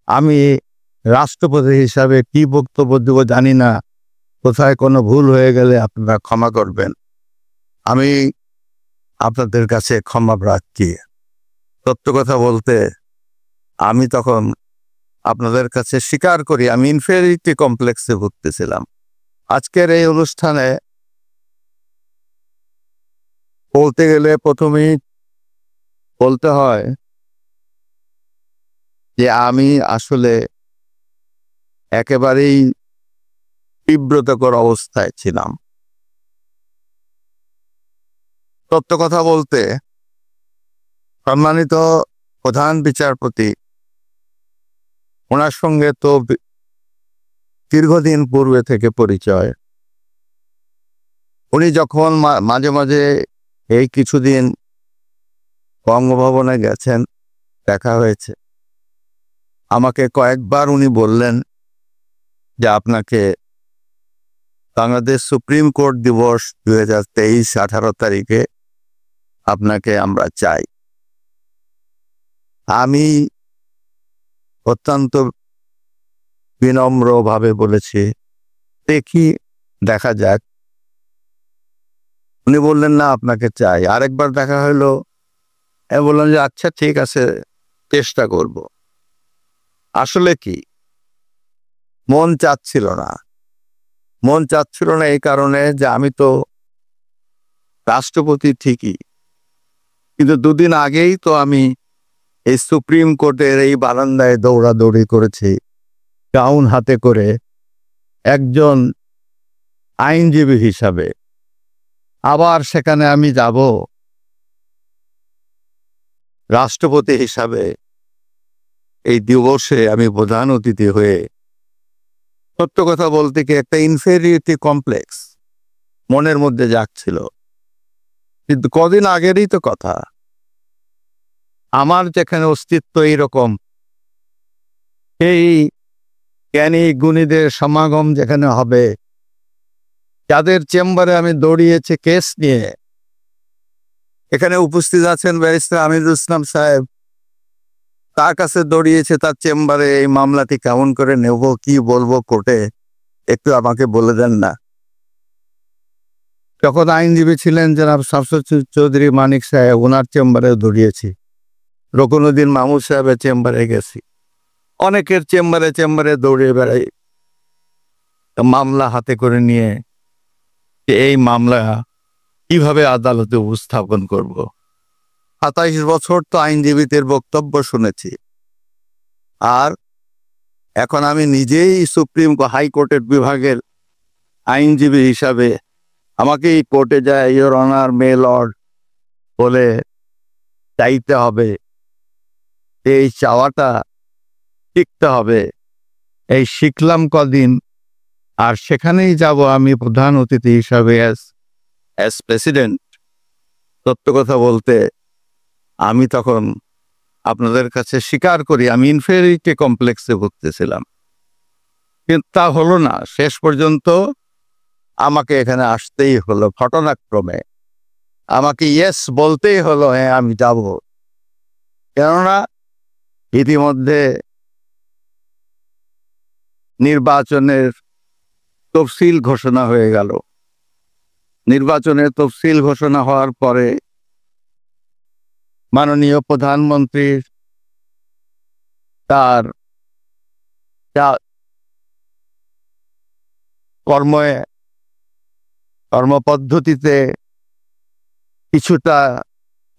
আমি রাষ্ট্রপতি হিসাবে কি বক্তব্য দেব জানি না। কোথায় কোনো ভুল হয়ে গেলে আপনারা ক্ষমা করবেন। আমি আপনাদের কাছে ক্ষমা প্রার্থী। সত্য কথা বলতে আমি তখন আপনাদের কাছে স্বীকার করি আমি ইনফেরিয়রিটি কমপ্লেক্সে ভুগতেছিলাম। আজকের এই অনুষ্ঠানে বলতে গেলে প্রথমেই বলতে হয় যে আমি আসলে একেবারেই বিব্রতকর অবস্থায় ছিলাম। সত্য কথা বলতে সম্মানিত প্রধান বিচারপতি, ওনার সঙ্গে তো দীর্ঘদিন পূর্বে থেকে পরিচয়। উনি যখন মাঝে মাঝে এই কিছুদিন বঙ্গভবনে গেছেন, দেখা হয়েছে, আমাকে কয়েকবার উনি বললেন যে আপনাকে বাংলাদেশ সুপ্রিম কোর্ট দিবস 2023 18 তারিখে আপনাকে আমরা চাই। আমি অত্যন্ত বিনম্রভাবে বলেছি দেখি, দেখা যাক। উনি বললেন না আপনাকে চাই। আরেকবার দেখা হলো, বললাম যে আচ্ছা ঠিক আছে, চেষ্টা করব। আসলে কি মন চাচ্ছিল না। মন চাচ্ছিল না এই কারণে যে আমি তো রাষ্ট্রপতি ঠিকই, কিন্তু দুদিন আগেই তো আমি এই সুপ্রিম কোর্টের এই বারান্দায় দৌড়াদৌড়ি করেছি গাউন হাতে করে একজন আইনজীবী হিসাবে। আবার সেখানে আমি যাব রাষ্ট্রপতি হিসাবে। এই দিবসে আমি প্রধান অতিথি হয়ে, সত্য কথা বলতে কি একটা ইনফেরিয়রিটি কমপ্লেক্স মনের মধ্যে জাগছিল। কিন্তু কদিন আগেরই তো কথা। আমার যেখানে অস্তিত্ব এইরকম, এই জ্ঞানী গুণীদের সমাগম যেখানে হবে, যাদের চেম্বারে আমি দৌড়িয়েছি কেস নিয়ে, এখানে উপস্থিত আছেন ব্যারিস্টার আমিরুল ইসলাম সাহেব, তার কাছে দৌড়িয়েছে তার চেম্বারে এই মামলাটি কেমন করে নেব, কি বলবো কোর্টে, একটু আমাকে বলে দেন না। যখন আইনজীবী ছিলেন জনাব শামসুল চৌধুরী মানিক সাহেব, ওনার চেম্বারে দৌড়িয়েছি। রকুনুদ্দিন মাহমুদ সাহেবের চেম্বারে গেছি। অনেকের চেম্বারে চেম্বারে দৌড়ে বেড়াই মামলা হাতে করে নিয়ে, এই মামলা কিভাবে আদালতে উপস্থাপন করব। 27 বছর তো আইনজীবীদের বক্তব্য শুনেছি, আর এখন আমি নিজেই সুপ্রিম হাইকোর্টের বিভাগের আইনজীবী হিসাবে আমাকে এই কোর্টে যায় ইওর অনার মে লর্ড বলে চাইতে হবে। এই চাওয়াটা শিখতে হবে। এই শিখলাম কদিন, আর সেখানেই যাব আমি প্রধান অতিথি হিসাবে অ্যাজ প্রেসিডেন্ট। সত্য কথা বলতে আমি তখন আপনাদের কাছে স্বীকার করি আমি ইনফেরিয়রিটি কমপ্লেক্সে ভুগতেছিলাম, কিন্তু তা হলো না। শেষ পর্যন্ত আমাকে এখানে আসতেই হলো, ঘটনাক্রমে আমাকে ইয়েস বলতেই হলো, হ্যাঁ আমি যাব। কেননা ইতিমধ্যে নির্বাচনের তফসিল ঘোষণা হয়ে গেল। নির্বাচনের তফসিল ঘোষণা হওয়ার পরে মাননীয় প্রধানমন্ত্রীর তার কর্মপদ্ধতিতে কিছুটা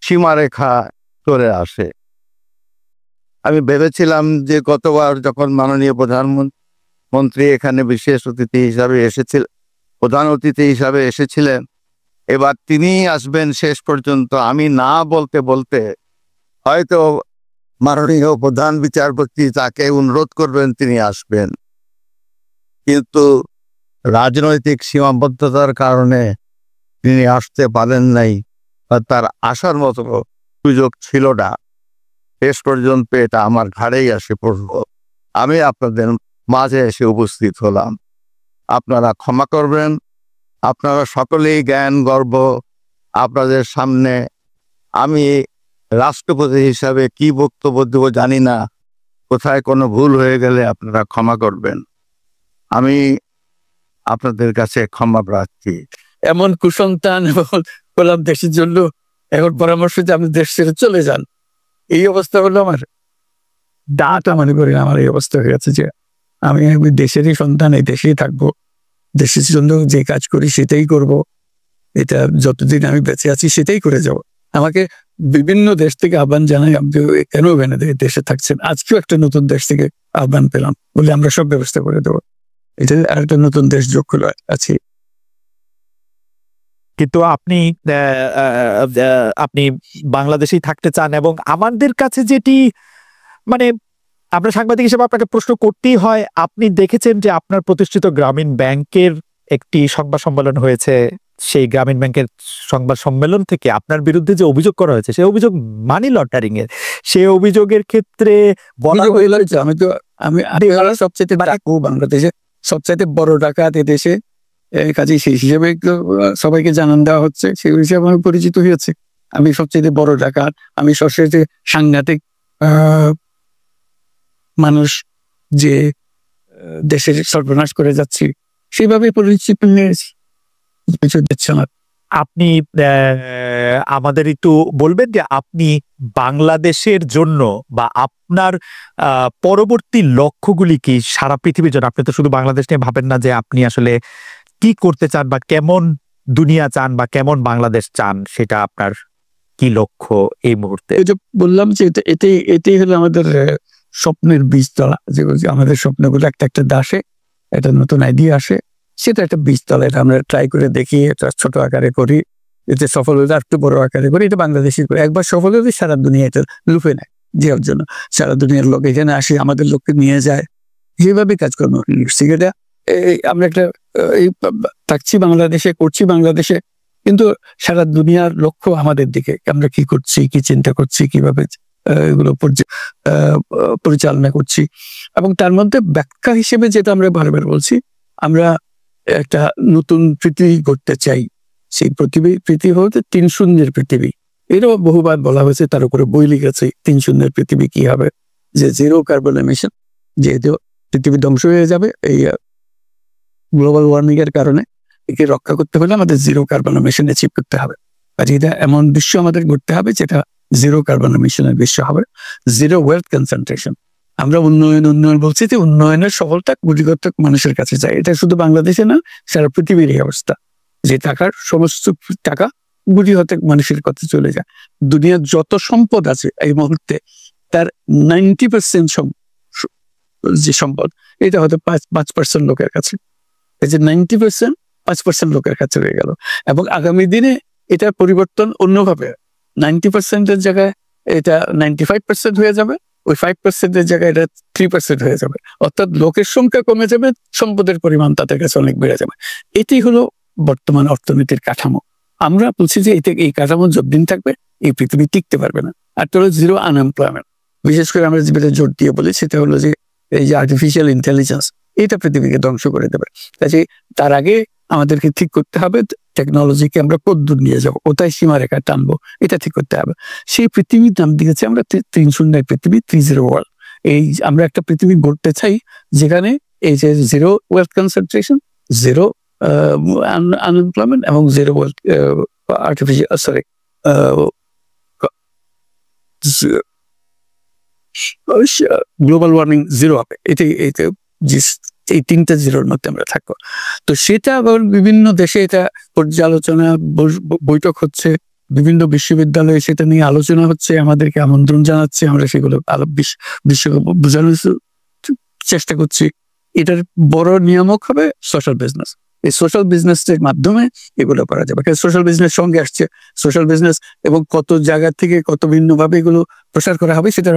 সীমারেখা চলে আসে। আমি ভেবেছিলাম যে গতবার যখন মাননীয় প্রধানমন্ত্রী এখানে বিশেষ অতিথি হিসাবে প্রধান অতিথি হিসাবে এসেছিলেন, এবার তিনি আসবেন শেষ পর্যন্ত। আমি না বলতে বলতে হয়তো মাননীয় প্রধান বিচারপতি তাকে অনুরোধ করবেন তিনি আসবেন, কিন্তু রাজনৈতিক সীমাবদ্ধতার কারণে তিনি আসতে পারেন নাই, বা তার আসার মতো সুযোগ ছিল না। শেষ পর্যন্ত এটা আমার ঘাড়েই এসে পড়ল। আমি আপনাদের মাঝে এসে উপস্থিত হলাম। আপনারা ক্ষমা করবেন। আপনারা সকলেই জ্ঞান গর্ব। আপনাদের সামনে আমি রাষ্ট্রপতি হিসাবে কি বক্তব্য দেব জানি না, কোথায় কোনো ভুল হয়ে গেলে আপনারা ক্ষমা করবেন। আমি আপনাদের কাছে ক্ষমা প্রার্থী। এমন কুসন্তান বললাম দেশের জন্য এখন পরামর্শ যে আপনি দেশ ছেড়ে চলে যান, এই অবস্থা হলো আমার। দাটা মনে করি আমার এই অবস্থা হয়ে গেছে যে আমি দেশেরই সন্তান, এই দেশেই থাকবো, দেশের জন্য যে কাজ করি সেটাই করব, এটা যতদিন আমি বেঁচে আছি সেটাই করে যাব। আমাকে বিভিন্ন দেশ থেকে আহ্বান জানাই, আপনি কেন দেশে থাকছেন। আজকেও একটা নতুন দেশ থেকে আহ্বান পেলাম, বলে আমরা সব ব্যবস্থা করে দেবো। এটা আরেকটা নতুন দেশ যোগ হলো আছে। কিন্তু আপনি আপনি বাংলাদেশেই থাকতে চান, এবং আমাদের কাছে যেটি মানে আমরা সাংবাদিক হিসেবে আপনাকে প্রশ্ন করতেই হয়, আপনি দেখেছেন যে আপনার প্রতিষ্ঠিত গ্রামীণ ব্যাংকের একটি সংবাদ সম্মেলন হয়েছে, সেই গ্রামীণ ব্যাংকের সংবাদ সম্মেলন থেকে আপনার বিরুদ্ধে যে অভিযোগ করা হয়েছে সেই অভিযোগ মানি লন্ডারিং এর। সেই অভিযোগের ক্ষেত্রে আমি সবচেয়ে বাংলাদেশে সবচাইতে বড় ডাকাত এদেশে, কাজে সেই হিসেবে সবাইকে জানান দেওয়া হচ্ছে, সেই হিসেবে আমি পরিচিত হয়েছি। আমি সবচেয়ে বড় ডাকাত, আমি সবচেয়ে সাংঘাতিক মানুষ যে দেশের সর্বনাশ করে যাচ্ছি, সেইভাবে পরিচিত হয়েছি। কিছু দিচ্ছে না। আপনি আমাদের একটু বলবেন যে আপনি বাংলাদেশের জন্য বা আপনার পরবর্তী লক্ষ্যগুলি কি সারা পৃথিবীর জন্য? আপনি তো শুধু বাংলাদেশ নিয়ে ভাবেন না, যে আপনি আসলে কি করতে চান বা কেমন দুনিয়া চান বা কেমন বাংলাদেশ চান, সেটা আপনার কি লক্ষ্য এই মুহূর্তে? বললাম যে এটাই হলো আমাদের স্বপ্নের বীজতলা, যে আমাদের স্বপ্নগুলো একটা একটা দাসে একটা নতুন আইডিয়া আসে, সেটা একটা বীজতলা। এটা আমরা ট্রাই করে দেখি, এটা ছোট আকারে করি, এতে সফল হলে একটু বড় আকারে করি। এটা বাংলাদেশি করি, একবার সফল হলে সারা দুনিয়া এটা লুফে নেয় দেওয়ার জন্য। সারা দুনিয়ার লোক এখানে আসে, আমাদের লোককে নিয়ে যায়, সেইভাবে কাজকর্ম এটা। আমরা একটা থাকছি বাংলাদেশে, করছি বাংলাদেশে, কিন্তু সারা দুনিয়ার লক্ষ্য আমাদের দিকে, আমরা কি করছি, কি চিন্তা করছি, কিভাবে এগুলো পরিচালনা করছি। এবং তার মধ্যে ব্যাখ্যা হিসেবে যেটা আমরা বারবার বলছি, আমরা একটা নতুন পৃথিবী গড়তে চাই। সেই পৃথিবী হতে 3 শূন্যের পৃথিবী, এরও বহুবার বলা হয়েছে, তার উপরে বই লিখেছে 3 শূন্যের পৃথিবী কি হবে, যে 0 কার্বন এমিশন, যেহেতু পৃথিবী ধ্বংস হয়ে যাবে এই গ্লোবাল ওয়ার্মিং এর কারণে, একে রক্ষা করতে হলে আমাদের 0 কার্বন এমিশন অ্যাচিভ করতে হবে। কাজে এটা এমন বিশ্ব আমাদের গড়তে হবে যেটা 0 কার্বন এমিশনের বিশ্ব হবে। 0 ওয়েলথ কনসেন্ট্রেশন। আমরা উন্নয়ন বলছি, যে উন্নয়নের সফলতা কোটিগত মানুষের কাছে যায়। এটা শুধু বাংলাদেশে না, সারা পৃথিবীর এই অবস্থা, যে টাকার সমস্ত টাকা গুটি হতে মানুষের কাছে চলে যায়। দুনিয়ার যত সম্পদ আছে এই মুহূর্তে, তার 90% যে সম্পদ, এটা হয়তো 5% লোকের কাছে। এই যে 90% 5% লোকের কাছে হয়ে গেল, এবং আগামী দিনে এটার পরিবর্তন অন্যভাবে 90%-এর জায়গায় এটা 95% হয়ে যাবে, ওই 5%-এর জায়গায় এটা 3% হয়ে যাবে। অর্থাৎ লোকের সংখ্যা কমে যাবে, সম্পদের পরিমাণ তাদের কাছে অনেক বেড়ে যাবে। এটি হলো বর্তমান অর্থনীতির কাঠামো। আমরা বলছি যে এই কাঠামো যতদিন থাকবে এই পৃথিবী টিকতে পারবে না। আর তো হলো 0 আনএমপ্লয়মেন্ট। বিশেষ করে আমরা যেটা জোর দিয়ে বলি, সেটা হলো যে এই যে আর্টিফিশিয়াল ইন্টেলিজেন্স, এটা পৃথিবীকে ধ্বংস করে দেবে। কাজে তার আগে আমাদেরকে ঠিক করতে হবে টেকনোলজিকে আমরা কতদূর নিয়ে যাবো, কোথায় সীমারেখা টানবো, এটা ঠিক করতে হবে। সেই পৃথিবীর নাম দিয়েছি আমরা 3 শূন্যের পৃথিবী, 3-0 ওয়ার্ল্ড। এই আমরা একটা পৃথিবী গড়তে চাই যেখানে এই যে 0 ওয়েলথ কনসেন্ট্রেশন, 0 আনএমপ্লয়মেন্ট এবং 0 ওয়েলথ গ্লোবাল ওয়ার্মিং 0 হবে। এটাই এই 3টা 0-র মধ্যে আমরা থাকবো। তো সেটা আবার বিভিন্ন দেশে এটা পর্যালোচনা বৈঠক হচ্ছে, বিভিন্ন বিশ্ববিদ্যালয়ে সেটা নিয়ে আলোচনা হচ্ছে, আমাদেরকে আমন্ত্রণ জানাচ্ছে, আমরা সেগুলো বিশ্বকে বোঝানোর চেষ্টা করছি। এটার বড় নিয়ামক হবে সোশ্যাল বিজনেস। এই সোশ্যাল বিজনেসের মাধ্যমে এগুলো করা যাবে। সোশ্যাল বিজনেস সঙ্গে আসছে, সোশ্যাল বিজনেস এবং কত জায়গা থেকে কত ভিন্নভাবে এগুলো প্রসার করা হবে, সেটা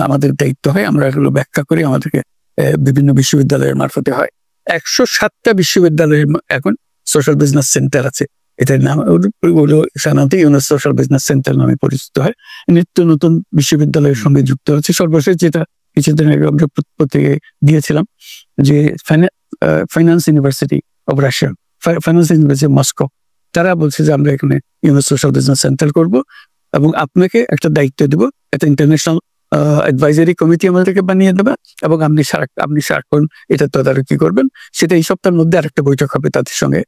আমাদের দায়িত্ব হয়। আমরা এগুলো ব্যাখ্যা করি, আমাদেরকে বিভিন্ন বিশ্ববিদ্যালয়ের মারফতে হয়। 107টা বিশ্ববিদ্যালয়ে এখন সোশ্যাল বিজনেস সেন্টার আছে। এটার নাম সাধারণত ইউনেস সোশ্যাল বিজনেস সেন্টার নামে পরিচিত হয়। নিত্য নতুন বিশ্ববিদ্যালয়ের সঙ্গে যুক্ত হচ্ছে। সর্বশেষ যেটা কিছুদিন আগে আমরা পত্রিকায় দিয়েছিলাম, যে finance university of Russia, finance university Moscow, তারা বলছে যে আমরা এখানে ইউনেস সোশ্যাল বিজনেস সেন্টার করব, এবং আপনাকে একটা দায়িত্ব দেব, একটা ইন্টারন্যাশনাল অ্যাডভাইজারি কমিটি আমাদেরকে বানিয়ে দেবে এবং আপনি সারাক্ষণ এটা তদারকি করবেন। সেটা এই সপ্তাহের মধ্যে আরেকটা বৈঠক হবে, তাদের সঙ্গে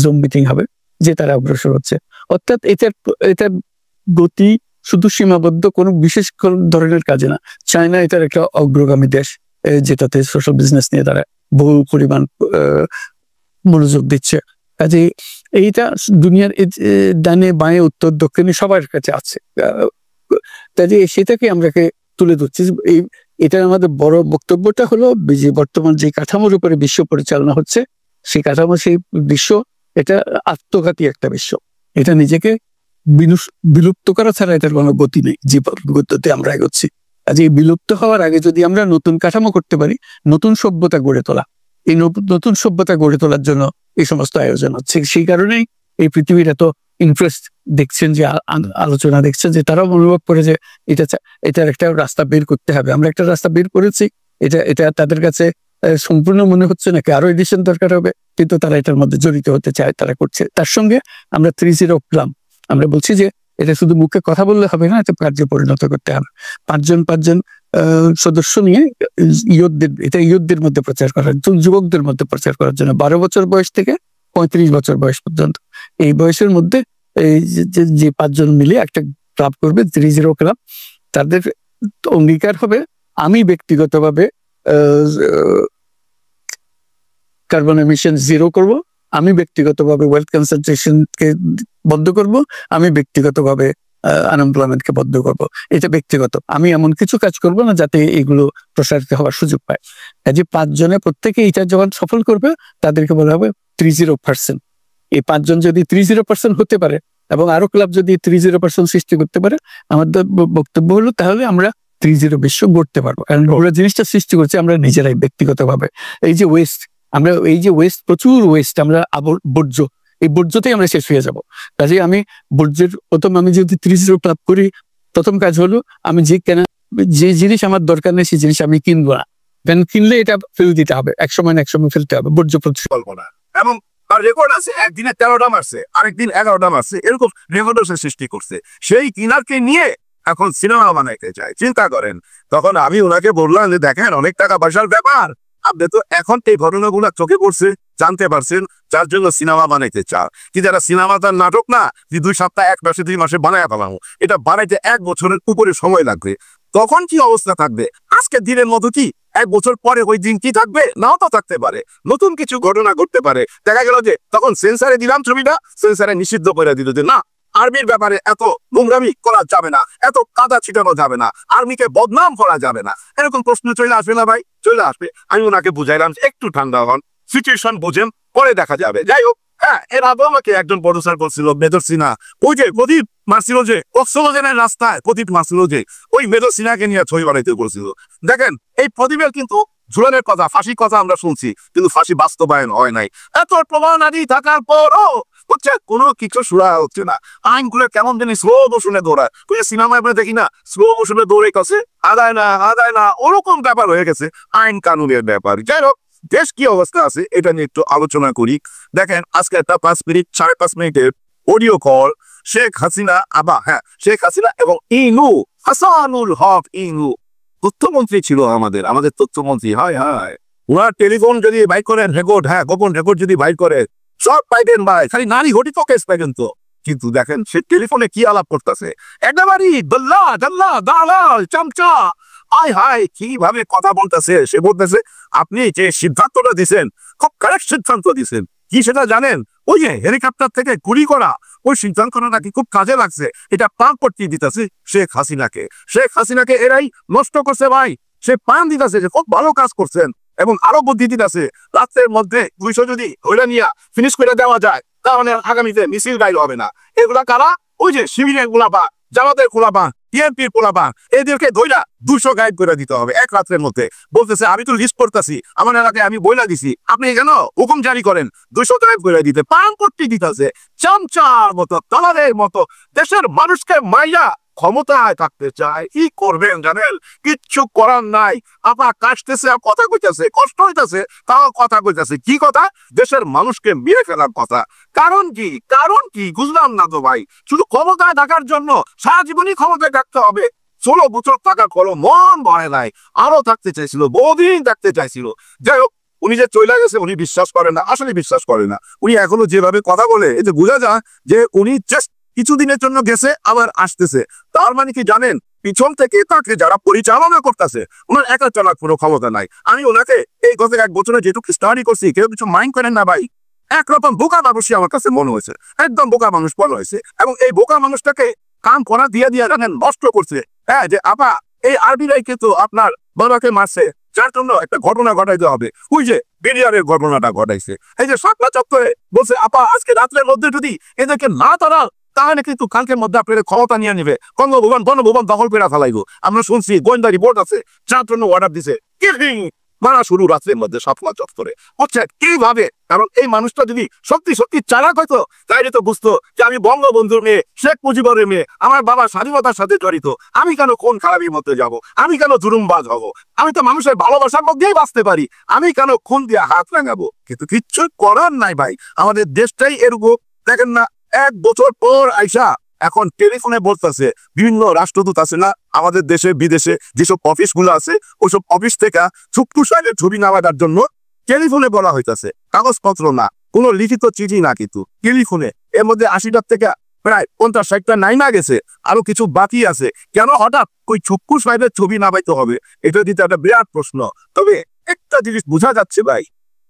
জুম মিটিং হবে যে তারা অগ্রসর হচ্ছে। অর্থাৎ এটার গতি শুধু সীমাবদ্ধ কোনো বিশেষ ধরনের কাজে না। চায়না এটার একটা অগ্রগামী দেশ, যেটাতে সোশ্যাল বিজনেস নিয়ে তারা বহু পরিমাণ মনোযোগ দিচ্ছে। কাজে এইটা দুনিয়ার ডানে বাঁয়ে উত্তর দক্ষিণে সবার কাছে আছে। কাজে সেটাকে আমরাকে তুলে ধরছি। এটার আমাদের বড় বক্তব্যটা হলো যে বর্তমান যে কাঠামোর উপরে বিশ্ব পরিচালনা হচ্ছে, সেই কাঠামো, সেই বিশ্ব এটা আত্মঘাতী একটা বিশ্ব। এটা নিজেকে বিলুপ্ত করা ছাড়া এটার কোনো গতি নেই, যে গতিতে আমরা এগোচ্ছি। কাজে এই বিলুপ্ত হওয়ার আগে যদি আমরা নতুন কাঠামো করতে পারি, নতুন সভ্যতা গড়ে তোলা, এই নতুন সভ্যতা গড়ে তোলার জন্য এই সমস্ত আয়োজন হচ্ছে। সেই কারণেই এই পৃথিবীর এত ইন্টারেস্ট দেখছেন, যে আলোচনা দেখছেন, যে তারাও অনুভব করে যে এটার একটা রাস্তা বের করতে হবে। আমরা একটা রাস্তা বের করেছি, এটা তাদের কাছে সম্পূর্ণ মনে হচ্ছে নাকি আরো এডিশন দরকার হবে, কিন্তু তারা এটার মধ্যে জড়িত হতে চায়, তারা করছে। তার সঙ্গে আমরা 3-0 প্ল্যান, আমরা বলছি যে এটা শুধু মুখে কথা বললে হবে না, এটা কার্যে পরিণত করতে হবে। পাঁচজন সদস্য নিয়ে ইয়ুথদের মধ্যে প্রচার করার, যুবকদের মধ্যে প্রচার করার জন্য 12 বছর বয়স থেকে 35 বছর বয়স পর্যন্ত, এই বয়সের মধ্যে এই যে 5 জন মিলে একটা ক্লাব করবে, 3-0 ক্লাব। তাদের অঙ্গীকার হবে, আমি ব্যক্তিগতভাবে কার্বন এমিশন 0 করব, আমি ব্যক্তিগতভাবে ওয়েলথ কনসেন্ট্রেশনকে বন্ধ করব, আমি ব্যক্তিগতভাবে আনএমপ্লয়মেন্টকে বন্ধ করব। এটা ব্যক্তিগত, আমি এমন কিছু কাজ করব না যাতে এগুলো প্রসারিত হওয়ার সুযোগ পায়। কাজে 5 জনে প্রত্যেকে এটা যখন সফল করবে, তাদেরকে বলা হবে 30%। এই 5 জন যদি 30% হতে পারে এবং আরো ক্লাব যদি 30% সৃষ্টি করতে পারে, আমাদের বক্তব্য হলো তাহলে আমরা 3-0 বিশ্ব গড়তে পারবো। কারণ ওরা জিনিসটা সৃষ্টি করছে আমরা নিজেরাই ব্যক্তিগতভাবে। এই যে ওয়েস্ট, প্রচুর ওয়েস্ট, আমরা বর্জ্য, এই বর্জ্যতেই আমরা শেষ হয়ে যাব। কাজে আমি বর্জ্যের আমি যদি 30 ক্লাব করি, প্রথম কাজ হলো আমি যে জিনিস আমার দরকার নেই সেই জিনিস আমি কিনবো না। কিনলে এটা ফেলে দিতে হবে, এক সময় ফেলতে হবে। বর্জ্য পরিকল্পনা এবং তার রেকর্ড আছে, একদিনে 13টা মারছে, আরেকদিন 11টা মারছে, এরকম রেকর্ডও সে সৃষ্টি করছে। সেই কিনারকে নিয়ে এখন সিনেমা বানাইতে চায়, চিন্তা করেন। তখন আমি ওনাকে বললাম যে দেখেন, অনেক টাকা পয়সার ব্যাপার, আপনি তো এখন এই ঘটনাগুলো চোখে পড়ছে, জানতে পারছেন, যার জন্য সিনেমা বানাইতে চান। কিন্তু এটা সিনেমা তার নাটক না যে 2 সপ্তাহ, 1 মাসে, 2 মাসে বানায় ফেলাম। এটা বানাইতে 1 বছরের উপরে সময় লাগবে। তখন কি অবস্থা থাকবে? আজকের দিনের মতো কি 1 বছর পরে ওই দিন কি থাকবে? নাও তো থাকতে পারে, নতুন কিছু ঘটনা ঘটতে পারে। দেখা গেল যে তখন সেন্সারে দিলাম ছবিটা, সেন্সারে নিষিদ্ধ করে দিল যে না, আর্মির ব্যাপারে এত নোংরামি করা যাবে না, এত কাদা ছিটানো যাবে না, আর্মিকে বদনাম করা যাবে না। এরকম প্রশ্ন চলে আসবে না ভাই? চলে আসবে। আমি ওনাকে বুঝাইলাম একটু ঠান্ডা হন, সিচুয়েশন বুঝেন, পরে দেখা যাবে। যাই হোক, হ্যাঁ, এর আগে আমাকে একজন প্রডিউসার করছিল, মেজর সিনহা, ওই যে প্রদীপ মারছিল, যে অক্সিজেনের রাস্তায় প্রদীপ মারছিল, যে ওই মেজর সিনহাকে নিয়ে ছবি বানাইতে করছিল। দেখেন, এই প্রদীপের কিন্তু ঝুলানের কথা, ফাঁসির কথা আমরা শুনছি, কিন্তু ফাঁসি বাস্তবায়ন হয় নাই। এত প্রমাণাদি থাকার পরও হচ্ছে কোনো কিছু সুরা হচ্ছে না। আইনগুলো কেমন জানি স্লো মোশনে দৌড়ায়। ওই যে সিনেমায় আমরা দেখি না, স্লো মোশনে দৌড়ে কাছে আদায় না, ওরকম ব্যাপার হয়ে গেছে আইন কানুনের ব্যাপার। যাই হোক, দেশ কি অবস্থা আছে এটা নিয়ে একটু আলোচনা করি। দেখেন, আজকে একটা 5 মিনিট 5.5 মিনিটের অডিও কল শেখ হাসিনা এবং হাসানুল হক তথ্যমন্ত্রী ছিল, আমাদের তথ্যমন্ত্রী। হায় ওনার টেলিফোন যদি বাইর করেন রেকর্ড, গোপন রেকর্ড যদি বাইর করে, সব পাইবেন ভাই, খালি নারী ঘটিত কেস পাইবেন তো। কিন্তু দেখেন সে টেলিফোনে কি আলাপ করতেছে, একেবারেই দালাল চামচা, হায় কিভাবে কথা বলতেছে। সে বলতেছে আপনি যে সিদ্ধান্তটা দিচ্ছেন খুব কারেক্ট সিদ্ধান্ত দিচ্ছেন। কি সেটা জানেন? ওই যে হেলিকপ্টার থেকে গুলি করা, ওই সিদ্ধান্তটা নাকি খুব কাজে লাগছে। এটা পান করতে দিতেছে শেখ হাসিনাকে এরাই নষ্ট করছে ভাই। সে পান দিতেছে যে খুব ভালো কাজ করছেন, এবং আরো বুদ্ধি দিতেছে রাত্রের মধ্যে 200 যদি ওইটা নিয়ে ফিনিশ করে দেওয়া যায়, তাহলে আগামীতে মিছিল গাইল হবে না। এগুলা কারা? ওই যে শিবিরের গোলাপা, জামাতের গোলাপা, টিএমপির গোলাপা, এদেরকে ধইরা 200 গাইড করে দিতে হবে 1 রাত্রের মধ্যে। বলতেছে আমি তো লিস্ট করতেছি, আমার এলাকায় আমি বইলা দিছি, আপনি কেন হুকুম জারি করেন 200 গাইড করে দিতে। পান করতে দিতেছে চামচার মতো, দালালের মতো। দেশের মানুষকে মাইয়া ক্ষমতায় থাকতে চায়। কি করবেন জানেন? কিচ্ছু করার নাই। আপা কাশতেছে আর কথা কইতেছে, কষ্ট হইতেছে তাও কথা কইতেছে। কি কথা? দেশের মানুষকে মেরে ফেলার কথা। কারণ কি বুঝলাম না তো ভাই। শুধু ক্ষমতায় থাকার জন্য সারা জীবনই ক্ষমতায় থাকতে হবে? 16 বছর থাকার পরও মন ভরে নাই, আরো থাকতে চাইছিল, বহুদিন থাকতে চাইছিল। যাই হোক, উনি যে চলে গেছে উনি বিশ্বাস করেন না, আসলে বিশ্বাস করে না। উনি এখনো যেভাবে কথা বলে এতে বোঝা যায় যে উনি জাস্ট কিছুদিনের জন্য গেছে আবার আসতেছে। তার মানে কি জানেন, পিছন থেকে তাকে যারা পরিচালনা করতেছে ওনার একা চলার কোনো ক্ষমতা নাই। আমি ওনাকে এই গত 1 বছরে যেটুকু স্টাডি করছি, কেউ কিছু মাইন্ড করেন না ভাই, একরকম বোকা মানুষই আমার কাছে মনে হয়েছে, একদম বোকা মানুষ মনে হয়েছে। এবং এই বোকা মানুষটাকে কাম করা দিয়ে জানেন নষ্ট করছে। হ্যাঁ, যে আপা এই আরবিরাই কিন্তু আপনার বাবাকে মারছে, যার জন্য একটা ঘটনা ঘটাইতে হবে। ওই যে বিরিয়ারের ঘটনাটা ঘটাইছে, এই যে শাপলা চত্বরে বলছে আপা আজকে রাত্রের মধ্যে যদি এদেরকে না তারা তাহলে কিন্তু কালকের মধ্যে আপনাদের ক্ষমতা নিয়ে নিবে, বঙ্গভবন বনভবন দখল করে ফেলাইব। আমরা শুনছি গোয়েন্দা রিপোর্ট আছে, যার জন্য অর্ডার দিছে মারা শুরু রাত্রের মধ্যে শাপলা চত্বরে। হচ্ছে কিভাবে? কারণ এই মানুষটা যদি সত্যি সত্যি চালাক হয়তো তাইলে তো বুঝতো যে আমি বঙ্গবন্ধুর মেয়ে, শেখ মুজিবুরের মেয়ে, আমার বাবা স্বাধীনতার সাথে জড়িত, আমি কেন কোন খারাপির মধ্যে যাব, আমি কেন জুলুমবাজ হব, আমি তো মানুষের ভালোবাসার মধ্যেই বাঁচতে পারি, আমি কেন খুন দিয়ে হাত রাঙাবো? কিন্তু কিচ্ছু করার নাই ভাই, আমাদের দেশটাই এরকম। দেখেন না, 1 বছর পর আইসা এখন টেলিফোনে বলতেছে বিভিন্ন রাষ্ট্রদূত আছে না আমাদের দেশে বিদেশে যেসব অফিস গুলো আছে, ওইসব অফিস থেকে ছুট্টু সাহেবের ছবি নেওয়ার জন্য টেলিফোনে বলা হইতাছে, কাগজপত্র না, কোনো লিখিত চিঠি না, কিন্তু টেলিফোনে। এর মধ্যে 80টার থেকে প্রায় 50-60টা নাইমা গেছে, আরো কিছু বাকি আছে। কেন হঠাৎ ওই ছুট্টু সাহেবের ছবি নামাইতে হবে? এটা দিতে একটা বিরাট প্রশ্ন। তবে একটা জিনিস বোঝা যাচ্ছে ভাই,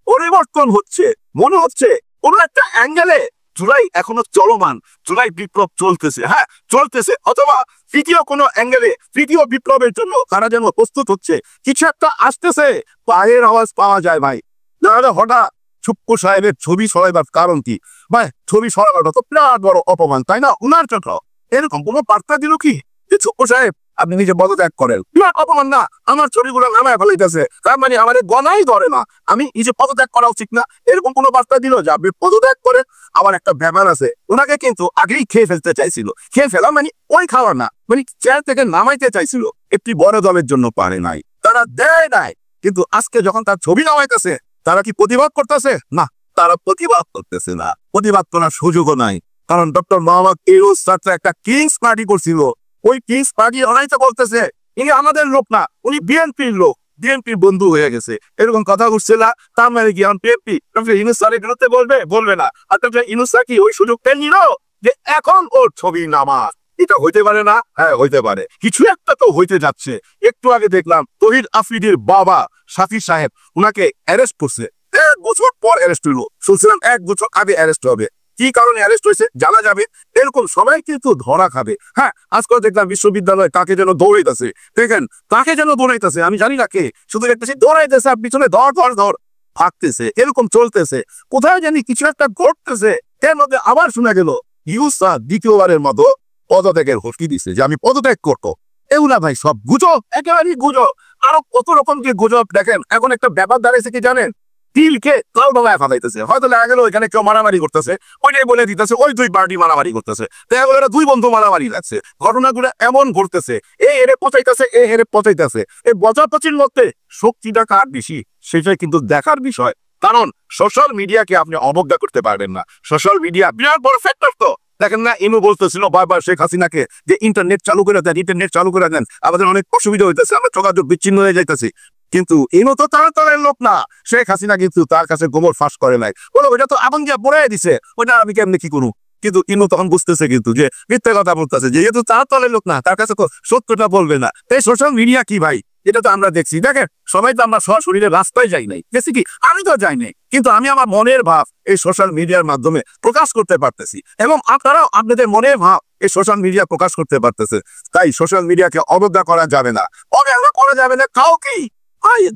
পরিবর্তন হচ্ছে, মনে হচ্ছে কোনো একটা অ্যাঙ্গেলে জুলাই এখনো চলমান, জুলাই বিপ্লব চলতেছে, হ্যাঁ চলতেছে, অথবা তৃতীয় কোনো অ্যাঙ্গেলে তৃতীয় বিপ্লবের জন্য তারা যেন প্রস্তুত হচ্ছে, কিছু একটা আসতেছে, পায়ের আওয়াজ পাওয়া যায় ভাই। তাহলে হঠাৎ ছুট্টু সাহেবের ছবি সরাইবার কারণ কি ভাই? ছবি সরানোটা তো বিরাট বড় অপমান, তাই না? উনার জন্য এরকম কোনো বার্তা দিল কি যে ছুট্টু সাহেব আপনি নিজে পদত্যাগ করেন? বিরাট অপমান না? আমার ছবিগুলো নামায় ফেলাইতেছে, তার মানে আমাদের গনাই ধরে না, আমি নিজে পদত্যাগ করা উচিত না, এরকম কোনো বার্তা দিল যে আপনি পদত্যাগ করেন? আবার একটা ব্যাপার আছে, ওনাকে কিন্তু আগেই খেয়ে ফেলতে চাইছিল, খেয়ে ফেলা মানে ওই খাওয়া না, মানে চেয়ার থেকে নামাইতে চাইছিল, একটি বড় দলের জন্য পারে নাই, তারা দেয় নাই। কিন্তু আজকে যখন তার ছবি নামাইতেছে, তারা কি প্রতিবাদ করতেছে? না, তারা প্রতিবাদ করতেছে না, প্রতিবাদ করার সুযোগও নাই। কারণ ডক্টর মোহাম্মদ ইউনূস স্যার একটা কিংস পার্টি করছিল, ওই কিংস পার্টি অনাইতে বলতেছে ইনি আমাদের লোক না, উনি বিএনপির লোক, বিএনপির বন্ধু হয়ে গেছে, এরকম কথা উঠছে না। তার মানে কি এখন বিএনপি ডক্টর ইউনূস স্যারের বিরুদ্ধে বলবে? বলবে না। আর ডক্টর ইউনূস স্যার কি ওই সুযোগটা নিল যে এখন ওর ছবি নামা? এটা হইতে পারে না? হ্যাঁ হইতে পারে, কিছু একটা তো হইতে যাচ্ছে। একটু আগে দেখলাম তহিদ আফ্রিদির বাবা সাফি সাহেব, উনাকে অ্যারেস্ট করছে, 1 বছর পর অ্যারেস্ট হইল। শুনছিলাম 1 বছর আগে অ্যারেস্ট হবে, কি কারণে অ্যারেস্ট হয়েছে জানা যাবে। এরকম সবাই কিন্তু ধরা খাবে। হ্যাঁ, আজকাল দেখলাম বিশ্ববিদ্যালয় কাকে যেন দৌড়াইতেছে, দেখেন কাকে যেন দৌড়াইতেছে, আমি জানি না কে, শুধু দেখতেছি দৌড়াইতেছে আর পিছনে ধর ধর ধর ভাগতেছে, এরকম চলতেছে। কোথায় জানি কিছু একটা ঘটতেছে। এর মধ্যে আবার শোনা গেল ইউনূস স্যার দ্বিতীয়বারের মতো পদত্যাগের হুমকি দিচ্ছে যে আমি পদত্যাগ করবো। এগুলা ভাই সব গুজব, একেবারেই গুজব। আরো কত রকম যে গুজব। দেখেন এখন একটা ব্যাপার দাঁড়িয়েছে কি জানেন, তিলকে তাল বাবা ফালাইতেছে, হয়তো দেখা গেল ওইখানে কেউ মারামারি করতেছে, ওইটাই বলে দিতেছে ওই 2 পার্টি মারামারি করতেছে, দেখা গেল 2 বন্ধু মারামারি লাগছে। ঘটনাগুলো এমন ঘটতেছে, এই হেরে পচাইতেছে, এই হেরে পচাইতেছে, এই বচাপচির মধ্যে শক্তিটা কার বেশি সেটাই কিন্তু দেখার বিষয়। কারণ সোশ্যাল মিডিয়াকে আপনি অবজ্ঞা করতে পারবেন না, সোশ্যাল মিডিয়া বিরাট বড় ফ্যাক্টর। তো দেখেন না, ইনু বলতেছিল বারবার শেখ হাসিনাকে যে ইন্টারনেট চালু করে দেন, ইন্টারনেট চালু করে দেন, আমাদের অনেক অসুবিধা হইতেছে, আমরা যোগাযোগ বিচ্ছিন্ন হয়ে যাইতেছি। কিন্তু ইনু তো তার তলের লোক না, শেখ হাসিনা কিন্তু তার কাছে গোবর ফাঁস করে নাই, বলো ওইটা তো আগুন দিয়ে পড়াই দিছে, ওইটা আমি কেমনি কি করবো। কিন্তু ইনু তখন বুঝতেছে কিন্তু যে মিথ্যা কথা বলতেছে, যেহেতু তার তলের লোক না, তার কাছে তো সত্যটা বলবে না। তাই সোশ্যাল মিডিয়া কি ভাই, এটা তো আমরা দেখছি। দেখেন সবাই তো আমরা সশরীরে রাস্তায় যাই নাই, গেছি কি আমি তো যাই নাই, কিন্তু আমি আমার মনের ভাব এই সোশ্যাল মিডিয়ার মাধ্যমে প্রকাশ করতে পারতেছি, এবং আপনারাও আপনাদের মনের ভাব এই সোশ্যাল মিডিয়া প্রকাশ করতে পারতেছে। তাই সোশ্যাল মিডিয়াকে অবজ্ঞা করা যাবে না, অবহেলা করা যাবে না কাউকেই।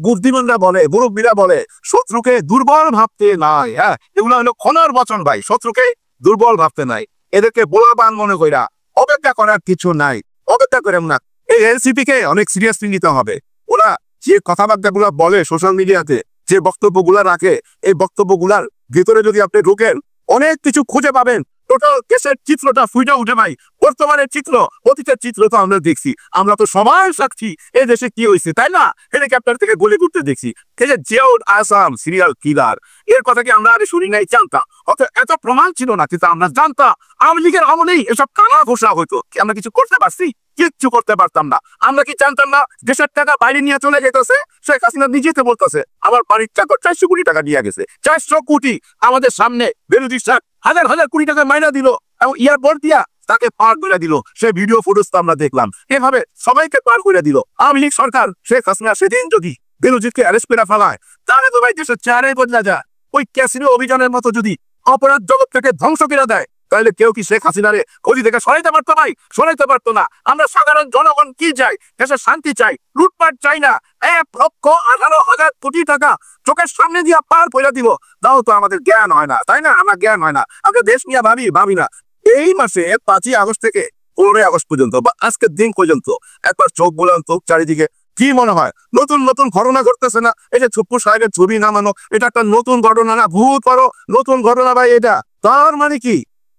বুদ্ধিমানরা বলে, মুরব্বীরা বলে শত্রুকে দুর্বল ভাবতে নাই। হ্যাঁ, এগুলো হলো ক্ষণার বচন ভাই, শত্রুকে দুর্বল ভাবতে নাই, এদেরকে বোলাবান মনে কইরা অপেক্ষা করার কিছু নাই, অপেক্ষা করেন না। এই এনসিপি কে অনেক সিরিয়াসলি নিতে হবে। ওরা যে কথাবার্তা গুলা বলে সোশ্যাল মিডিয়াতে, যে বক্তব্যগুলা রাখে, এই বক্তব্যগুলার ভিতরে যদি আপনি ঢুকেন অনেক কিছু খুঁজে পাবেন। টোটাল কেসের চিত্রটা ফুইটা উঠে ভাই, বর্তমানের চিত্র, অতীতের চিত্র তো আমরা দেখছি, আমরা তো সবাই সাক্ষী এ দেশে কি হয়েছে, তাই না? হেলিকপ্টার থেকে গুলি করতে দেখছি। এই যে জিয়াউল আসাম সিরিয়াল কিলার, এর কথা কি আমরা আরে শুনি নাই, জানতাম? অত এত প্রমাণ ছিল না, কিন্তু আমরা জানতাম আওয়ামী লীগের আমলেই এসব কানা ঘোষণা হইতো। কি আমরা কিছু করতে পারছি? কিচ্ছু করতে পারতাম না। আমরা কি জানতাম না দেশের টাকা বাইরে নিয়ে চলে যেতেছে? শেখ হাসিনা নিজেতে বলতেছে আমার বাড়ির টাকা 400 কোটি টাকা নিয়ে গেছে। 400 কোটি আমাদের সামনে বিরোধী হাজার হাজার কোটি টাকা মাইনা দিল এবং এয়ারপোর্ট দিয়া তাকে পার করে দিল। সে ভিডিও ফুটেজ তো আমরা দেখলাম। এভাবে সবাইকে পার করে দিল আওয়ামী লীগ সরকার। শেখ হাসিনা সেদিন যদি বিরোধীকে অ্যারেস্ট করে ফেলায়, তাহলে তো ভাই দেশের চেহারাই বদলা যায়। ওই ক্যাসিনো অভিযানের মতো যদি অপরাধ জগৎটাকে ধ্বংস করে দেয়, তাহলে কেউ কি শেখ হাসিনারে গদি থেকে সরাইতে পারতো? ভাই সরাইতে পারতো না। আমরা সাধারণ জনগণ কি চাই? দেশের শান্তি চাই, লুটপাট চাই না। 1,18,000 কোটি টাকা চোখের সামনে দিয়া পার করে দিব, তাও তো আমাদের জ্ঞান হয় না, তাই না? আমার জ্ঞান হয় না, আমরা দেশ নিয়ে ভাবি না। এই মাসে 5ই আগস্ট থেকে 15ই আগস্ট পর্যন্ত বা আজকের দিন পর্যন্ত একবার চোখ বুলান তো চারিদিকে, কি মনে হয় নতুন নতুন ঘটনা ঘটতেছে না? এই যে ছুপ্পু সাহেবের ছবি নামানো, এটা একটা নতুন ঘটনা না? ভূত করো নতুন ঘটনা ভাই এটা। তার মানে কি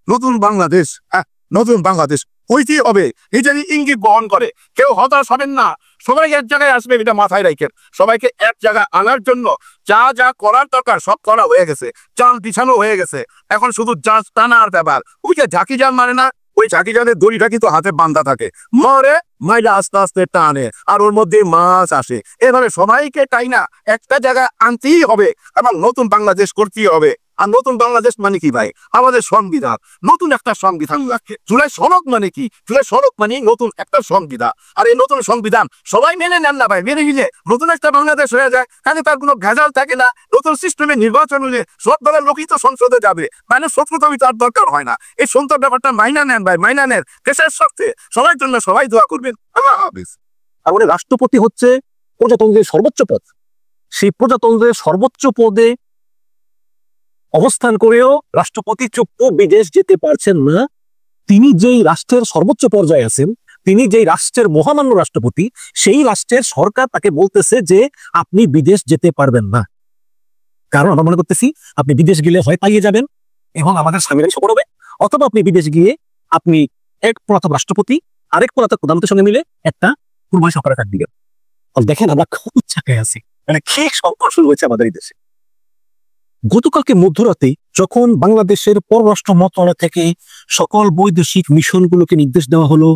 নতুন বাংলাদেশ? নতুন বাংলাদেশ হইতেই হবে, এটারই ইঙ্গিত বহন করে। কেউ হতাশ হবেন না, সবাই এক জায়গায় আসবে, এটা মাথায় রাখেন। সবাইকে এক জায়গায় আনার জন্য যা যা করার দরকার সব করা হয়ে গেছে, চাল বিছানো হয়ে গেছে। এখন শুধু জাল টানার ব্যাপার। ওই যে ঝাঁকি জাল মানে না, ওই ঝাঁকি জালের দড়িটা কিন্তু হাতে বান্ধা থাকে, মরে মাইলা আস্তে আস্তে টানে আর ওর মধ্যে মাছ আসে। এভাবে সবাইকে তাই না একটা জায়গায় আনতেই হবে এবং নতুন বাংলাদেশ করতেই হবে। আর নতুন বাংলাদেশ মানে কি ভাই? আমাদের সংবিধান, নতুন একটা সংবিধান। জুলাই সনদ মানে কি? জুলাই সনদ মানে নতুন একটা সংবিধান। আর এই নতুন সংবিধান সবাই মেনে নেন না ভাই। মেনে নিলে নতুন একটা বাংলাদেশ হয়ে যায়, তাহলে তার কোনো ভেজাল থাকে না। নতুন সিস্টেমে নির্বাচন হলে সব দলের লোকই তো সংসদে যাবে, মানে শত্রুতামি তার দরকার হয় না। এই সন্তান ব্যাপারটা মাইনা নেন ভাই, মাইনা নেন। দেশের স্বার্থে সবার জন্য সবাই দোয়া করবেন। আল্লাহ হাফেজ। তার মানে রাষ্ট্রপতি হচ্ছে প্রজাতন্ত্রের সর্বোচ্চ পদ। সেই প্রজাতন্ত্রের সর্বোচ্চ পদে অবস্থান করেও রাষ্ট্রপতি চুপ্পু বিদেশ যেতে পারছেন না। তিনি যেই রাষ্ট্রের সর্বোচ্চ পর্যায়ে আছেন, তিনি যেই রাষ্ট্রের মহামান্য রাষ্ট্রপতি, সেই রাষ্ট্রের সরকার তাকে বলতেছে যে আপনি বিদেশ যেতে পারবেন না। কারণ আমরা মনে করতেছি আপনি বিদেশ গেলে হয় পালিয়ে যাবেন এবং আমাদের সাংবিধানিক সফর হবে, অথবা আপনি বিদেশ গিয়ে আপনি এক পলাতক রাষ্ট্রপতি আরেক পলাতক প্রধানমন্ত্রীর সঙ্গে মিলে একটা পূর্বায় সরকার কাট দিবেন। দেখেন আমরা খুব চাকায় আছি, মানে কি সংকট শুরু হয়েছে আমাদের এই দেশে। গতকালকে মধ্যরাতে যখন বাংলাদেশের পররাষ্ট্র মন্ত্রণালয় থেকে সকল বৈদেশিক মিশনগুলোকে নির্দেশ দেওয়া হলো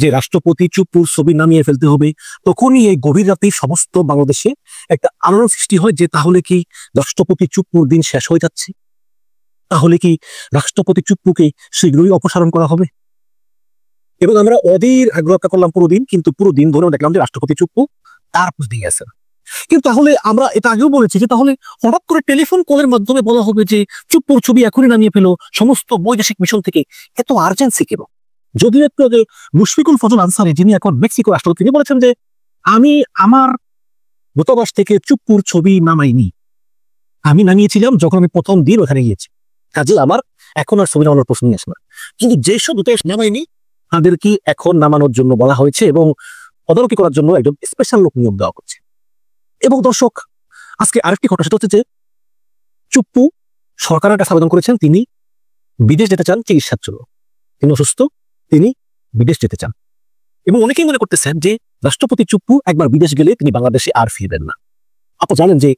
যে রাষ্ট্রপতি চুপ্পুর ছবি নামিয়ে ফেলতে হবে, তখনই এই গভীর রাতেই সমস্ত বাংলাদেশে একটা আলোড়ন সৃষ্টি হয় যে তাহলে কি রাষ্ট্রপতি চুপ্পুর দিন শেষ হয়ে যাচ্ছে? তাহলে কি রাষ্ট্রপতি চুপ্পুকে শীঘ্রই অপসারণ করা হবে? এবং আমরা অধীর আগ্রহ করলাম পুরো দিন, কিন্তু পুরো দিন ধরেও দেখলাম যে রাষ্ট্রপতি চুপ্পু তার পোস্ট দিয়ে গেছেন। কিন্তু তাহলে আমরা এটা আগেও বলেছি যে তাহলে হঠাৎ করে টেলিফোন কলের মাধ্যমে বলা হবে যে চুপ্পুর ছবি এখনই নামিয়ে ফেলো সমস্ত বৈদেশিক মিশন থেকে, এত আর্জেন্সি কেন? যদিও একটু আগে মুশফিকুল ফজল আনসারী, যিনি এখন মেক্সিকো রাষ্ট্রপতি, তিনি বলেছেন যে আমি আমার দূতাবাস থেকে চুপ্পুর ছবি নামাইনি, আমি নামিয়েছিলাম যখন আমি প্রথম দিন ওখানে গিয়েছি, কাজে আমার এখন আর ছবি নামানোর প্রশ্নই আসে না। কিন্তু যেসব দূতাবাস নামাইনি তাদেরকে এখন নামানোর জন্য বলা হয়েছে এবং তদারকি করার জন্য একজন স্পেশাল লোক নিয়োগ দেওয়া হচ্ছে। এবং দর্শক, আজকে আরেকটি ঘটনা, সেটা হচ্ছে যে চুপ্পু সরকারের কাছে আবেদন করেছেন, তিনি বিদেশ যেতে চান চিকিৎসার জন্য। তিনি অসুস্থ, তিনি বিদেশ যেতে চান। এবং অনেকেই মনে করতেছেন যে রাষ্ট্রপতি চুপ্পু একবার বিদেশ গেলে তিনি বাংলাদেশে আর ফিরবেন না। আপনি জানেন যে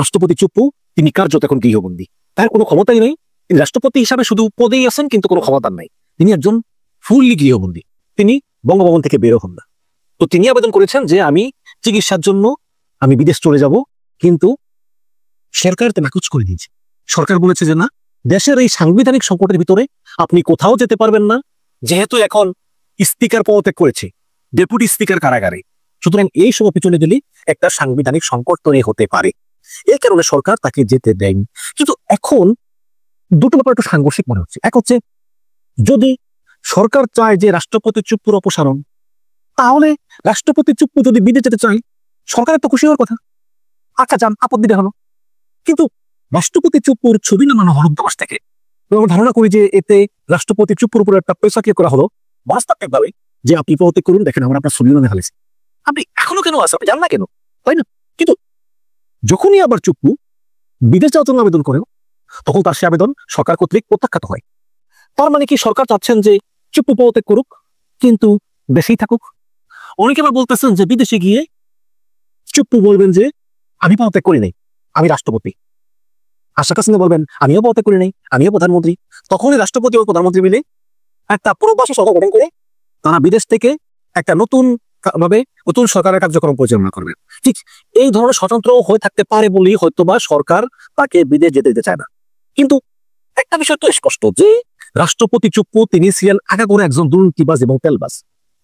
রাষ্ট্রপতি চুপ্পু তিনি কার্যত এখন গৃহবন্দী, তার কোনো ক্ষমতাই নেই। তিনি রাষ্ট্রপতি হিসাবে শুধু পদেই আছেন, কিন্তু কোনো ক্ষমতা নাই। তিনি একজন ফুললি গৃহবন্দী, তিনি বঙ্গভবন থেকে বেরো হন না। তো তিনি আবেদন করেছেন যে আমি চিকিৎসার জন্য আমি বিদেশ চলে যাব, কিন্তু সরকার তা নাকচ করে দিয়েছে। সরকার বলেছে যে না, দেশের এই সাংবিধানিক সংকটের ভিতরে আপনি কোথাও যেতে পারবেন না, যেহেতু এখন স্পিকার পদত্যাগ করেছে, ডেপুটি স্পিকার কারাগারে, সুতরাং এই সময় পিছনে গেলে একটা সাংবিধানিক সংকট তৈরি হতে পারে। এই কারণে সরকার তাকে যেতে দেয়নি। কিন্তু এখন দুটো ব্যাপার একটু সাংঘর্ষিক মনে হচ্ছে। এক হচ্ছে, যদি সরকার চায় যে রাষ্ট্রপতি চুপ্পুর অপসারণ, তাহলে রাষ্ট্রপতি চুপ্পু যদি বিদেশ যেতে চায় সরকারের তো খুশি হওয়ার কথা, আচ্ছা যান, আপত্তি দেখানো। কিন্তু রাষ্ট্রপতি চুপ্পুর ছবি নামানো হলো দূতাবাস থেকে। আমরা ধারণা করি যে এতে রাষ্ট্রপতি চুপ্পুর উপর একটা পয়সা কি করা হলো বাস্তবিকভাবে, যে আপনি পদত্যাগ করুন, দেখেন আমরা আপনার ছবি নামে ফেলেছি, আপনি এখনো কেন আছেন, আপনি জান না কেন, তাই না? কিন্তু যখনই আবার চুপ্পু বিদেশ যাওয়ার জন্য আবেদন করেন, তখন তার সে আবেদন সরকার কর্তৃক প্রত্যাখ্যাত হয়। তার মানে কি সরকার চাচ্ছেন যে চুপ্পু পদত্যাগ করুক, কিন্তু দেশেই থাকুক। অনেকে আবার বলতেছেন যে বিদেশে গিয়ে চুপ্পু বলবেন যে আমি পদত্যাগ করি নাই, আমি রাষ্ট্রপতি। আশরাফ হাসিনা বলবেন আমিও পদত্যাগ করি নাই, আমিও প্রধানমন্ত্রী। তখনই রাষ্ট্রপতি ও প্রধানমন্ত্রী মিলে একটা প্রবাসী সরকার গঠন করে তারা বিদেশ থেকে একটা নতুন সরকারের কার্যক্রম পরিচালনা করবে। ঠিক এই ধরনের স্বতন্ত্র হয়ে থাকতে পারে বলেই হয়তোবা সরকার তাকে বিদেশ যেতে দিতে চায় না। কিন্তু একটা বিষয় তো স্পষ্ট যে রাষ্ট্রপতি চুপ্পু তিনি ছিলেন আগাগোড়া একজন দুর্নীতিবাজ এবং তেলবাজ।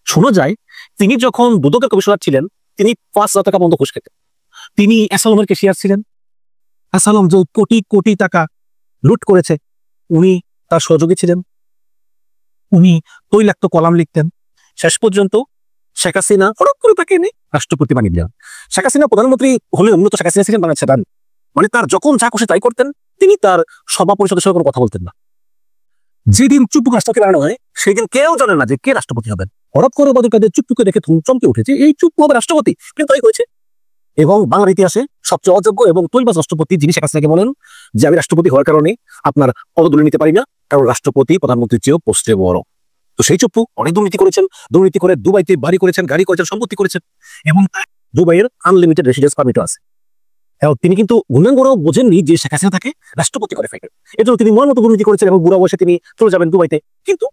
শোনা যায় তিনি যখন দুদকের কমিশনার ছিলেন তিনি 5,000 টাকা বন্ধ ঘুষ খেতেন। তিনি অ্যাসালমের ক্যাশিয়ার ছিলেন। অ্যাসালম যে কোটি কোটি টাকা লুট করেছে উনি তার সহযোগী ছিলেন। উনি তৈলাক্ত কলাম লিখতেন। শেষ পর্যন্ত শেখ হাসিনা হঠাৎ করে তাকে এনে রাষ্ট্রপতি বানিয়ে দিলেন। শেখ হাসিনা প্রধানমন্ত্রী হলে মূলত শেখ হাসিনা ছিলেন বাংলাদেশের রানী। মানে তার যখন যা খুশি তাই করতেন, তিনি তার সভা পরিষদের সঙ্গে কোনো কথা বলতেন না। যেদিন চুপ্পুকে রাষ্ট্রপতি বানানো হয় সেই দিন কেউ জানে না যে কে রাষ্ট্রপতি হবেন। হঠাৎ করে ওবায়দুল কাদের চুপ্পুকে দেখে চমকে উঠেছে, এই চুপ্পু হবে রাষ্ট্রপতি, কিন্তু তাই হয়েছে। এবং বাংলার ইতিহাসে সবচেয়ে অযোগ্য এবং তৈলবাজ রাষ্ট্রপতি যিনি শেখ হাসিনাকে বলেন যে আমি রাষ্ট্রপতি হওয়ার কারণে আপনার পদদুলি নিতে পারি না, কারণ রাষ্ট্রপতি প্রধানমন্ত্রীর চেয়েও পোস্টে বড়। তো সেই চুপ্পু অনেক দুর্নীতি করেছেন, দুর্নীতি করে দুবাইতে বাড়ি করেছেন, গাড়ি করেছেন, সম্পত্তি করেছেন এবং দুবাইয়ের আনলিমিটেড রেসিডেন্স পারমিটও আছে। তিনি কিন্তু গুণাঙ্গরাও বোঝেননি যে শেখ হাসিনা তাকে রাষ্ট্রপতি করে ফেলবেন। এজন্য তিনি মন মতো দুর্নীতি করেছেন এবং বুড়া বয়সে তিনি চলে যাবেন দুবাইতে। কিন্তু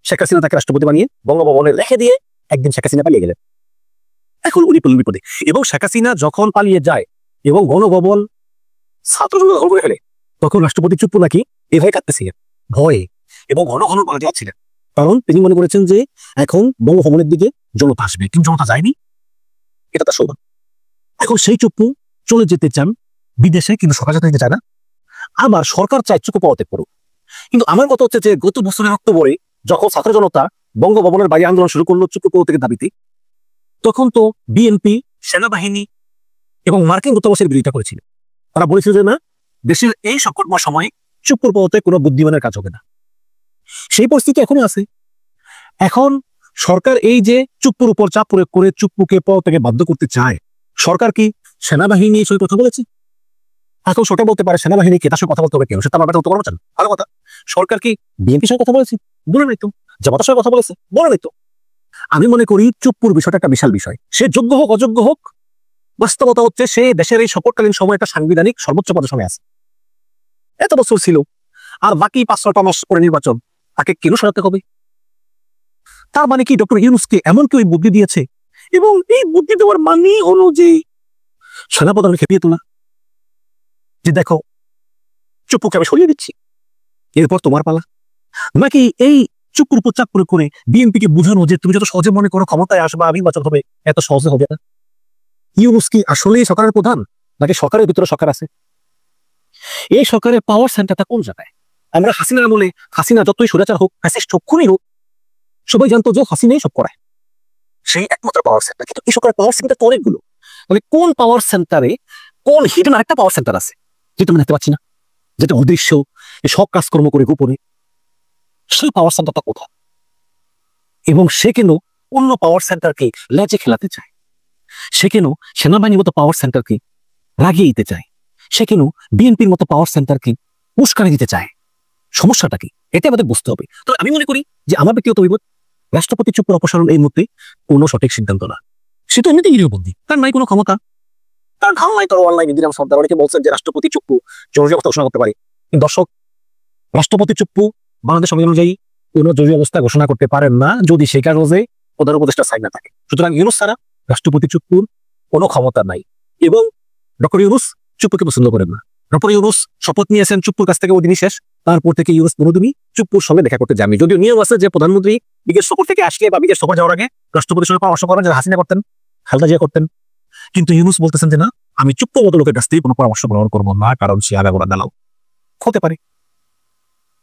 শেখ হাসিনা তাকে রাষ্ট্রপতি বানিয়ে বঙ্গভবনে রেখে দিয়ে একদিন শেখ হাসিনা পালিয়ে গেলেন। এখন উনি পড়লেন বিপদে। এবং শেখ হাসিনা যখন পালিয়ে যায় এবং গণভবন ছাত্র জনতা করে ফেলে, তখন রাষ্ট্রপতি চুপ্পু নাকি এভাবে কাঁদতেছিলেন ভয়ে এবং ঘন ঘন পাল্টে যাচ্ছিলেন। কারণ তিনি মনে করেছেন যে এখন বঙ্গভবনের দিকে জনতা আসবে, কিন্তু জনতা যায়নি, এটা তার সৌভাগ্য। এখন সেই চুপ্পু চলে যেতে চান বিদেশে, কিন্তু সরকার যেতে চায় না। আবার সরকার চায় চুপ্পু পদত্যাগ করুক। কিন্তু আমার কথা হচ্ছে যে গত বছরের অক্টোবরে যখন ছাত্র জনতা বঙ্গভবনের বাইরে আন্দোলন শুরু করলো চুপ্পু পদত্যাগের দাবিতে, তখন তো বিএনপি, সেনাবাহিনী এবং মার্কিন দূতাবাসের বিরোধিতা করেছিল। তারা বলেছিল যে না, দেশের এই সংকটময় সময়ে চুপ্পুর পদত্যাগ কোনো বুদ্ধিমানের কাজ হবে না। সেই পরিস্থিতি এখনো আছে। এখন সরকার এই যে চুপ্পুর উপর চাপ প্রয়োগ করে চুপ্পুকে পদত্যাগে বাধ্য করতে চায়, সরকার কি সেনাবাহিনী এই কথা বলেছে? এখন সরকার বলতে পারে সেনাবাহিনীকে তার সঙ্গে কথা বলতে হবে কেন, সেটা আমার ব্যাপারে উত্তর পারছেন, ভালো কথা। সরকার কি বিএনপির সঙ্গে কথা বলেছে? বলে নাই তো। জামাতের সঙ্গে কথা বলেছে? বলে নাই তো। আমি মনে করি চুপ্পুর বিষয়টা একটা বিশাল বিষয়। সে যোগ্য হোক অযোগ্য হোক, বাস্তবতা হচ্ছে সে দেশের এই সংকটকালীন সময় একটা সাংবিধানিক সর্বোচ্চ পদে আছে। এত বছর ছিল, আর বাকি 5-6টা মাস পরে নির্বাচন, তাকে কেন সরাতে হবে? তার মানে কি ডক্টর ইউনূসকে এমন কেউ বুদ্ধি দিয়েছে, এবং এই বুদ্ধি দেওয়ার মানে হলো যে সেনাপ্রধানকে খেপিয়ে তোলা, যে দেখো চুপ্পুকে আমি সরিয়ে দিচ্ছি, এরপর তোমার পালা। নাকি এই চুপ্পুর উপর চাপ প্রয়োগ করে বিএনপিকে বোঝানো যে তুমি যত সহজে মনে করো ক্ষমতায় আসবা, নির্বাচন হবে, এত সহজে হবে না। ইউনূস কি আসলেই সরকারের প্রধান, নাকি সরকারের ভিতরে সরকার আছে? এই সরকারের পাওয়ার সেন্টারটা কোন জায়গায়? আমরা হাসিনার আমলে হাসিনা যতই স্বৈরাচার হোক, ফ্যাসিস্ট হোক, খুনি হোক, সবাই জানতো যে হাসিনাই সব করায়, সেই একমাত্র পাওয়ার সেন্টার। কিন্তু এই সরকারের পাওয়ার সেন্টার তো অনেকগুলো। মানে কোন পাওয়ার সেন্টারে কোন হিডেন আরেকটা পাওয়ার সেন্টার আছে যেটা আমি দেখতে পাচ্ছি না, যেটা অদৃশ্য, সব কাজকর্ম করে গোপনে, সেই পাওয়ার সেন্টারটা কোথায়? এবং সে কেন অন্য পাওয়ার সেন্টারকে লেজে খেলাতে চায়? সে কেন সেনাবাহিনীর মতো পাওয়ার সেন্টারকে রাগিয়ে দিতে চায়? সে কেন বিএনপির মতো পাওয়ার সেন্টারকে উস্কানি দিতে চায়? সমস্যাটা কি, এটা আমাদের বুঝতে হবে। তো আমি মনে করি যে আমার ব্যক্তিগত অভিমত, রাষ্ট্রপতি চুপ্পুর অপসারণ এই মুহূর্তে কোনো সঠিক সিদ্ধান্ত না। সে তো এমনিতেই গৃহবন্দী, তার নাই কোনো ক্ষমতা, তার ঢাল নাই, তার অনলাইন দিলাম সর্দার। অনেকে বলছেন যে রাষ্ট্রপতি চুপ্পু জরুরি অবস্থা ঘোষণা করতে পারে। কিন্তু দর্শক, রাষ্ট্রপতি চুপ্পু বাংলাদেশ সংবিধান অনুযায়ী কোনো জরুরি অবস্থা ঘোষণা করতে পারেন না যদি সেই কাগজে প্রধান উপদেষ্টা সাইন না থাকে। সুতরাং ইউনূস ছাড়া রাষ্ট্রপতি চুপ্পুর কোনো ক্ষমতা নাই। এবং ডক্টর ইউনূস চুপ্পুকে পছন্দ করেন না। ডক্টর ইউনূস শপথ নিয়েছেন চুপ্পুর কাছ থেকে, ওই দিনই শেষ। তারপর থেকে ইউনূস কোনোদিনই চুপ্পুর সঙ্গে দেখা করতে যাননি। যদিও নিয়ম আছে যে প্রধানমন্ত্রী বিদেশ সফর থেকে আসলে বা বিদেশ সফর যাওয়ার আগে রাষ্ট্রপতির সঙ্গে পরামর্শ করেন, যারা হাসিনা করতেন, খালেদা জিয়া করতেন। কিন্তু ইউনূস বলতেছেন যে না, আমি চুপ্পু মতো লোকের কাছ থেকে কোনো পরামর্শ গ্রহণ করবো না, কারণ সে আগাগোড়া দালাল হতে পারে।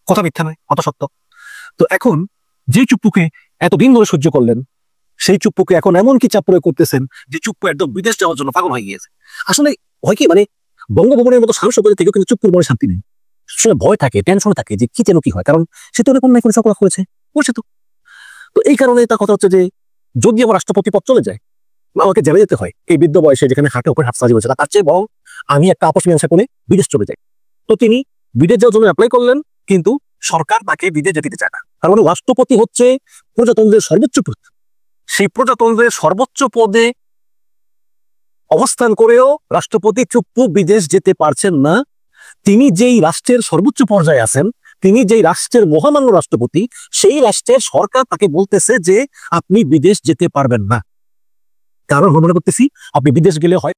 কথা মিথ্যা নয়, কথা সত্য। তো এখন যে চুপ্পুকে এতদিন ধরে সহ্য করলেন, সেই চুপ্পুকে এখন এমন কি চাপ প্রয়োগ করতেছেন যে চুপ্পু একদম বিদেশ যাওয়ার জন্য পাগল হয়ে গিয়েছে। আসলে হয় কি, মানে বঙ্গভবনের মতো সাহস থেকে কিন্তু চুপ্পুর মনে শান্তি নেই। সে ভয় থাকে, টেনশনে থাকে যে কি যেন কি হয়, কারণ সে তো অনেক অন্যায় করে চাকরি করেছে, করছে তো। তো এই কারণে তার কথা হচ্ছে যে যদি আমার রাষ্ট্রপতি পদ চলে যায়, আমাকে জেলে যেতে হয় এই বৃদ্ধ বয়সে, যেখানে হাটে উপরে হাত সাজি হয়েছে, তার চেয়ে বরং আমি একটা আপস মীমাংসা করে বিদেশ চলে যাই। তো তিনি বিদেশ যাওয়ার জন্য অ্যাপ্লাই করলেন, কিন্তু সরকার তাকে বিদেশ যেতে চায় না। তার মানে রাষ্ট্রপতি হচ্ছে প্রজাতন্ত্রের সর্বোচ্চ পদ। সেই প্রজাতন্ত্রের সর্বোচ্চ পদে অবস্থান করেও রাষ্ট্রপতি চুপ্পু বিদেশ যেতে পারছেন না। তিনি যেই রাষ্ট্রের সর্বোচ্চ পর্যায়ে আছেন, তিনি যেই রাষ্ট্রের মহামান্য রাষ্ট্রপতি, সেই রাষ্ট্রের সরকার তাকে বলতেছে যে আপনি বিদেশ যেতে পারবেন না। কারণ মনে করতেছি আপনি বিদেশ গেলে হয়